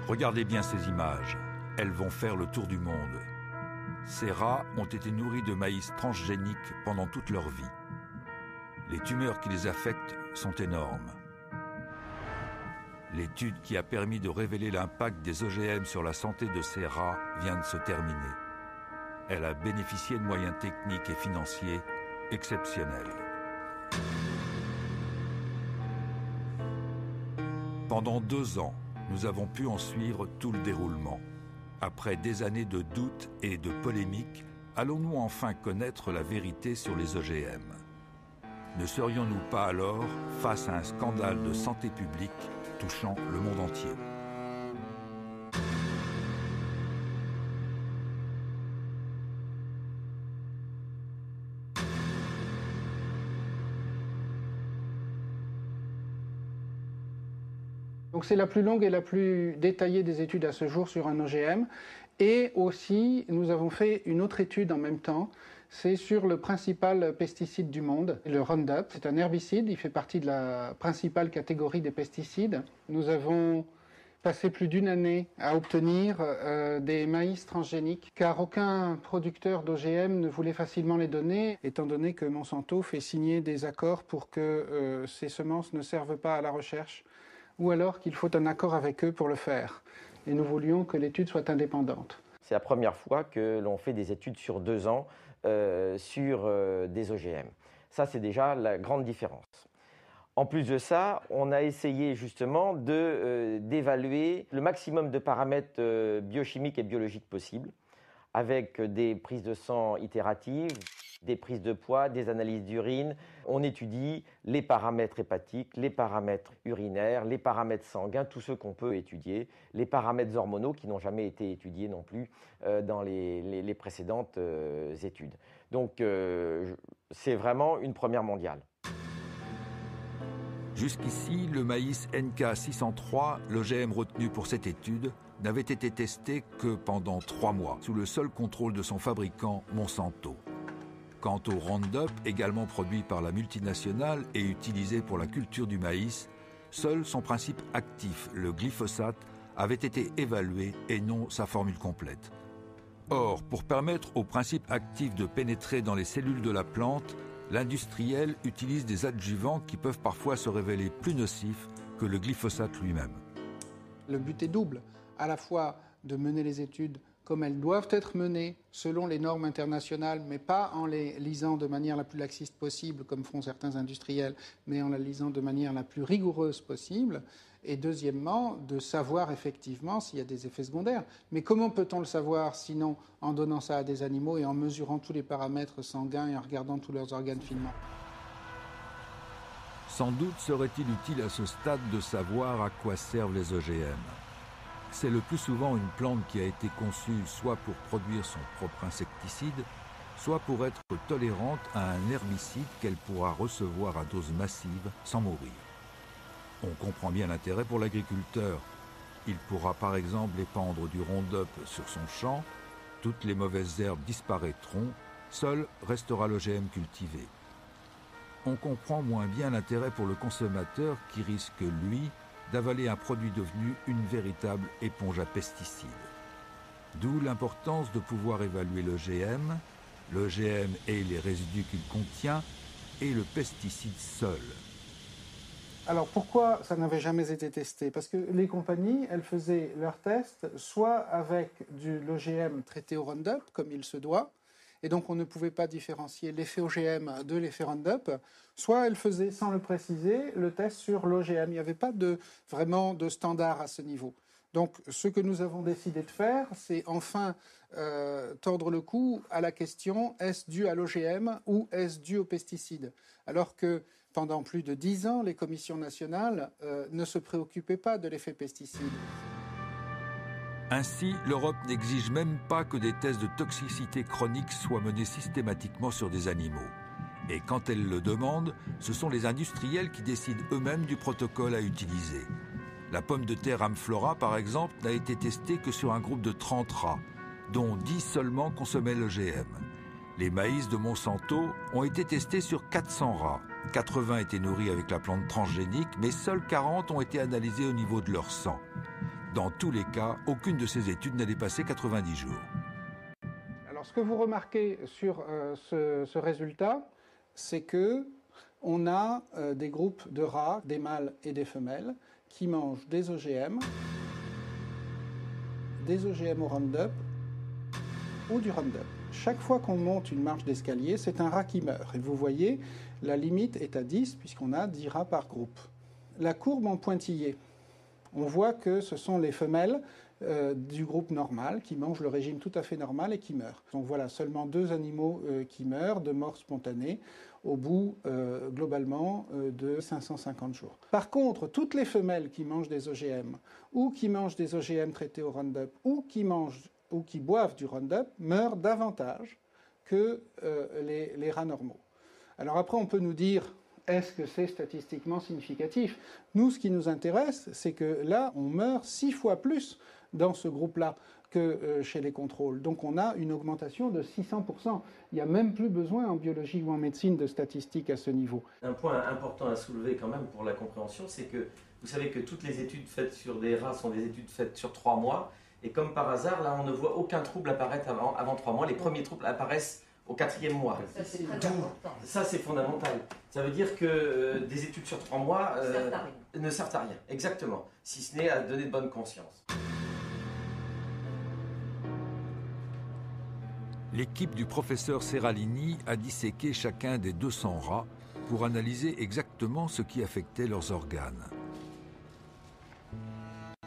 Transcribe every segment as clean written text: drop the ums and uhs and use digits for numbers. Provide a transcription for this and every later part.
Regardez bien ces images, elles vont faire le tour du monde. Ces rats ont été nourris de maïs transgénique pendant toute leur vie. Les tumeurs qui les affectent sont énormes. L'étude qui a permis de révéler l'impact des OGM sur la santé de ces rats vient de se terminer. Elle a bénéficié de moyens techniques et financiers exceptionnels. Pendant 2 ans, nous avons pu en suivre tout le déroulement. Après des années de doutes et de polémiques, allons-nous enfin connaître la vérité sur les OGM? Ne serions-nous pas alors face à un scandale de santé publique touchant le monde entier? Donc c'est la plus longue et la plus détaillée des études à ce jour sur un OGM. Et aussi, nous avons fait une autre étude en même temps. C'est sur le principal pesticide du monde, le Roundup. C'est un herbicide, il fait partie de la principale catégorie des pesticides. Nous avons passé plus d'1 année à obtenir des maïs transgéniques, car aucun producteur d'OGM ne voulait facilement les donner, étant donné que Monsanto fait signer des accords pour que ces semences ne servent pas à la recherche, ou alors qu'il faut un accord avec eux pour le faire. Et nous voulions que l'étude soit indépendante. C'est la première fois que l'on fait des études sur 2 ans sur des OGM. Ça, c'est déjà la grande différence. En plus de ça, on a essayé justement d'évaluer le maximum de paramètres biochimiques et biologiques possibles, avec des prises de sang itératives, des prises de poids, des analyses d'urine. On étudie les paramètres hépatiques, les paramètres urinaires, les paramètres sanguins, tous ceux qu'on peut étudier, les paramètres hormonaux qui n'ont jamais été étudiés non plus dans les précédentes études. Donc c'est vraiment une première mondiale. Jusqu'ici, le maïs NK603, l'OGM retenu pour cette étude, n'avait été testé que pendant 3 mois, sous le seul contrôle de son fabricant, Monsanto. Quant au Roundup, également produit par la multinationale et utilisé pour la culture du maïs, seul son principe actif, le glyphosate, avait été évalué et non sa formule complète. Or, pour permettre au principe actif de pénétrer dans les cellules de la plante, l'industriel utilise des adjuvants qui peuvent parfois se révéler plus nocifs que le glyphosate lui-même. Le but est double, à la fois de mener les études comme elles doivent être menées selon les normes internationales, mais pas en les lisant de manière la plus laxiste possible, comme font certains industriels, mais en la lisant de manière la plus rigoureuse possible. Et deuxièmement, de savoir effectivement s'il y a des effets secondaires. Mais comment peut-on le savoir sinon en donnant ça à des animaux et en mesurant tous les paramètres sanguins et en regardant tous leurs organes finement? Sans doute serait-il utile à ce stade de savoir à quoi servent les OGM. C'est le plus souvent une plante qui a été conçue soit pour produire son propre insecticide, soit pour être tolérante à un herbicide qu'elle pourra recevoir à dose massive sans mourir. On comprend bien l'intérêt pour l'agriculteur. Il pourra par exemple épandre du Roundup sur son champ, toutes les mauvaises herbes disparaîtront, seul restera l'OGM cultivé. On comprend moins bien l'intérêt pour le consommateur qui risque, lui, d'avaler un produit devenu une véritable éponge à pesticides. D'où l'importance de pouvoir évaluer l'OGM et les résidus qu'il contient, et le pesticide seul. Alors pourquoi ça n'avait jamais été testé? Parce que les compagnies, elles faisaient leurs tests soit avec l'OGM traité au Roundup, comme il se doit, et donc on ne pouvait pas différencier l'effet OGM de l'effet Roundup, soit elles faisaient, sans le préciser, le test sur l'OGM. Il n'y avait pas vraiment de standard à ce niveau. Donc ce que nous avons décidé de faire, c'est enfin tordre le cou à la question, est-ce dû à l'OGM ou est-ce dû aux pesticides? Alors que pendant plus de 10 ans, les commissions nationales ne se préoccupaient pas de l'effet pesticide. Ainsi, l'Europe n'exige même pas que des tests de toxicité chronique soient menés systématiquement sur des animaux. Et quand elle le demande, ce sont les industriels qui décident eux-mêmes du protocole à utiliser. La pomme de terre Amflora, par exemple, n'a été testée que sur un groupe de 30 rats, dont 10 seulement consommaient l'OGM. Les maïs de Monsanto ont été testés sur 400 rats. 80 étaient nourris avec la plante transgénique, mais seuls 40 ont été analysés au niveau de leur sang. Dans tous les cas, aucune de ces études n'a dépassé 90 jours. Alors, ce que vous remarquez sur ce résultat, c'est que on a des groupes de rats, des mâles et des femelles, qui mangent des OGM au Roundup ou du Roundup. Chaque fois qu'on monte une marche d'escalier, c'est un rat qui meurt. Et vous voyez, la limite est à 10, puisqu'on a 10 rats par groupe. La courbe en pointillé, on voit que ce sont les femelles du groupe normal qui mangent le régime tout à fait normal et qui meurent. Donc voilà, seulement 2 animaux qui meurent de mort spontanée au bout, globalement, de 550 jours. Par contre, toutes les femelles qui mangent des OGM ou qui mangent des OGM traités au Roundup ou qui boivent du Roundup meurent davantage que les rats normaux. Alors après, on peut nous dire, est-ce que c'est statistiquement significatif? Nous, ce qui nous intéresse, c'est que là, on meurt 6 fois plus dans ce groupe-là que chez les contrôles. Donc on a une augmentation de 600%. Il n'y a même plus besoin en biologie ou en médecine de statistiques à ce niveau. Un point important à soulever quand même pour la compréhension, c'est que vous savez que toutes les études faites sur des rats sont des études faites sur 3 mois. Et comme par hasard, là, on ne voit aucun trouble apparaître avant 3 mois. Les premiers troubles apparaissent au 4e mois. Ça, c'est fondamental. Ça veut dire que des études sur 3 mois ne servent à rien. Exactement. Si ce n'est à donner de bonne conscience. L'équipe du professeur Seralini a disséqué chacun des 200 rats pour analyser exactement ce qui affectait leurs organes.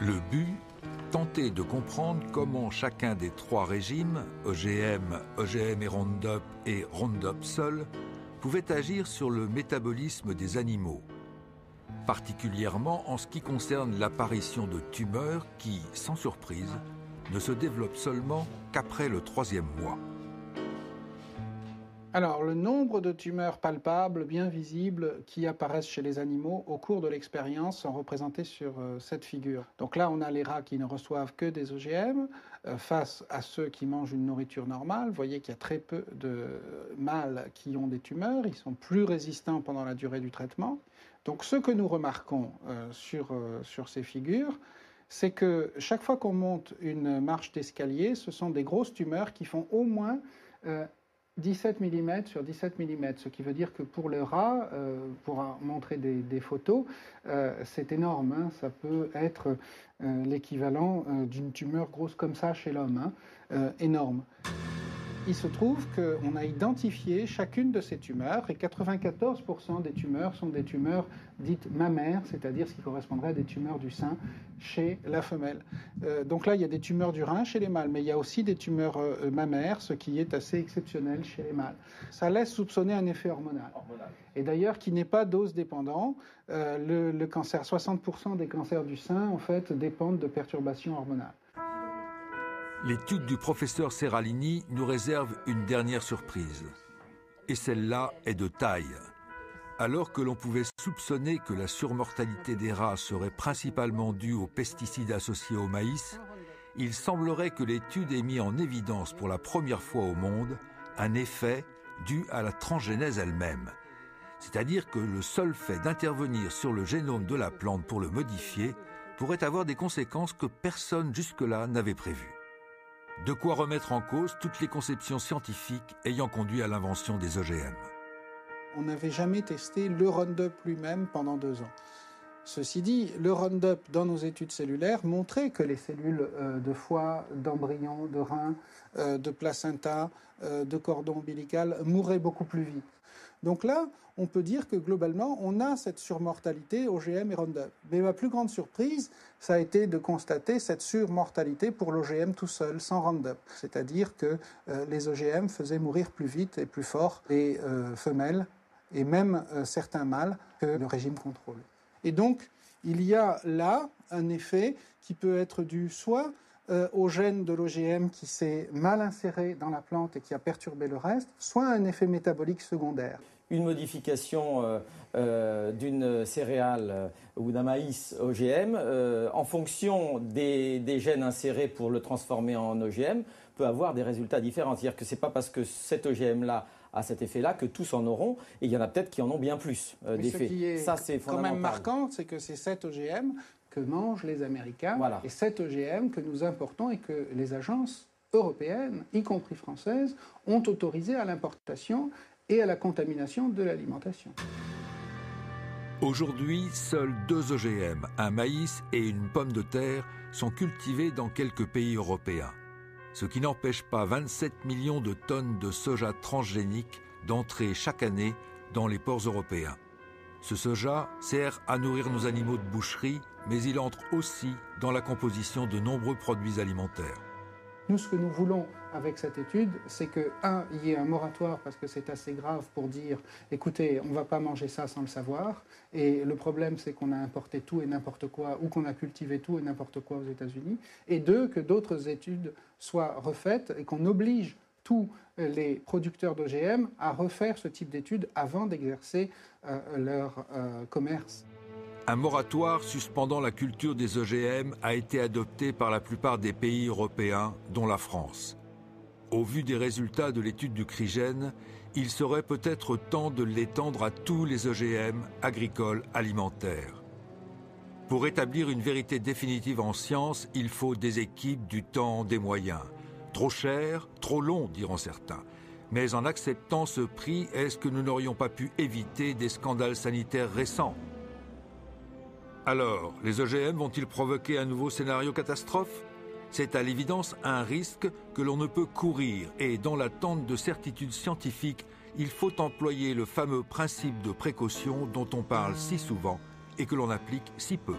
Le but, tenter de comprendre comment chacun des 3 régimes, OGM, OGM et Roundup seul, pouvait agir sur le métabolisme des animaux, particulièrement en ce qui concerne l'apparition de tumeurs qui, sans surprise, ne se développent seulement qu'après le 3e mois. Alors, le nombre de tumeurs palpables, bien visibles, qui apparaissent chez les animaux au cours de l'expérience sont représentés sur cette figure. Donc là, on a les rats qui ne reçoivent que des OGM face à ceux qui mangent une nourriture normale. Vous voyez qu'il y a très peu de mâles qui ont des tumeurs. Ils sont plus résistants pendant la durée du traitement. Donc, ce que nous remarquons sur ces figures, c'est que chaque fois qu'on monte une marche d'escalier, ce sont des grosses tumeurs qui font au moins 17 mm sur 17 mm, ce qui veut dire que pour le rat, pour montrer des photos, c'est énorme. Hein, ça peut être l'équivalent d'une tumeur grosse comme ça chez l'homme, énorme. Il se trouve qu'on a identifié chacune de ces tumeurs et 94% des tumeurs sont des tumeurs dites mammaires, c'est-à-dire ce qui correspondrait à des tumeurs du sein chez la femelle. Donc là, il y a des tumeurs du rein chez les mâles, mais il y a aussi des tumeurs mammaires, ce qui est assez exceptionnel chez les mâles. Ça laisse soupçonner un effet hormonal. Et d'ailleurs, qui n'est pas dose dépendant. Le cancer, 60% des cancers du sein, en fait, dépendent de perturbations hormonales. L'étude du professeur Seralini nous réserve une dernière surprise. Et celle-là est de taille. Alors que l'on pouvait soupçonner que la surmortalité des rats serait principalement due aux pesticides associés au maïs, il semblerait que l'étude ait mis en évidence pour la première fois au monde un effet dû à la transgénèse elle-même. C'est-à-dire que le seul fait d'intervenir sur le génome de la plante pour le modifier pourrait avoir des conséquences que personne jusque-là n'avait prévues. De quoi remettre en cause toutes les conceptions scientifiques ayant conduit à l'invention des OGM. On n'avait jamais testé le Roundup lui-même pendant 2 ans. Ceci dit, le Roundup, dans nos études cellulaires, montrait que les cellules de foie, d'embryon, de rein, de placenta, de cordon ombilical mouraient beaucoup plus vite. Donc là, on peut dire que globalement, on a cette surmortalité OGM et Roundup. Mais ma plus grande surprise, ça a été de constater cette surmortalité pour l'OGM tout seul, sans Roundup. C'est-à-dire que les OGM faisaient mourir plus vite et plus fort les femelles et même certains mâles que le régime contrôle. Et donc, il y a là un effet qui peut être dû soit au gène de l'OGM qui s'est mal inséré dans la plante et qui a perturbé le reste, soit un effet métabolique secondaire. Une modification d'une céréale ou d'un maïs OGM, en fonction des gènes insérés pour le transformer en OGM, peut avoir des résultats différents. C'est-à-dire que ce n'est pas parce que cet OGM-là a cet effet-là que tous en auront, et il y en a peut-être qui en ont bien plus d'effets. Ça, c'est quand même marquant, c'est que ces 7 OGM que mangent les Américains Voilà. et cet OGM que nous importons et que les agences européennes, y compris françaises, ont autorisé à l'importation et à la contamination de l'alimentation. Aujourd'hui, seuls 2 OGM, un maïs et une pomme de terre, sont cultivés dans quelques pays européens. Ce qui n'empêche pas 27 millions de tonnes de soja transgénique d'entrer chaque année dans les ports européens. Ce soja sert à nourrir nos animaux de boucherie, mais il entre aussi dans la composition de nombreux produits alimentaires. Nous, ce que nous voulons avec cette étude, c'est que, il y ait un moratoire parce que c'est assez grave pour dire, écoutez, on ne va pas manger ça sans le savoir. Et le problème, c'est qu'on a importé tout et n'importe quoi, ou qu'on a cultivé tout et n'importe quoi aux États-Unis. Et 2, que d'autres études soient refaites et qu'on oblige tous les producteurs d'OGM à refaire ce type d'études avant d'exercer leur commerce. Un moratoire suspendant la culture des OGM a été adopté par la plupart des pays européens, dont la France. Au vu des résultats de l'étude du CRIGEN, il serait peut-être temps de l'étendre à tous les OGM agricoles alimentaires. Pour établir une vérité définitive en science, il faut des équipes, du temps, des moyens. Trop cher, trop long, diront certains. Mais en acceptant ce prix, est-ce que nous n'aurions pas pu éviter des scandales sanitaires récents ? Alors, les OGM vont-ils provoquer un nouveau scénario catastrophe ? C'est à l'évidence un risque que l'on ne peut courir et dans l'attente de certitudes scientifiques, il faut employer le fameux principe de précaution dont on parle si souvent et que l'on applique si peu.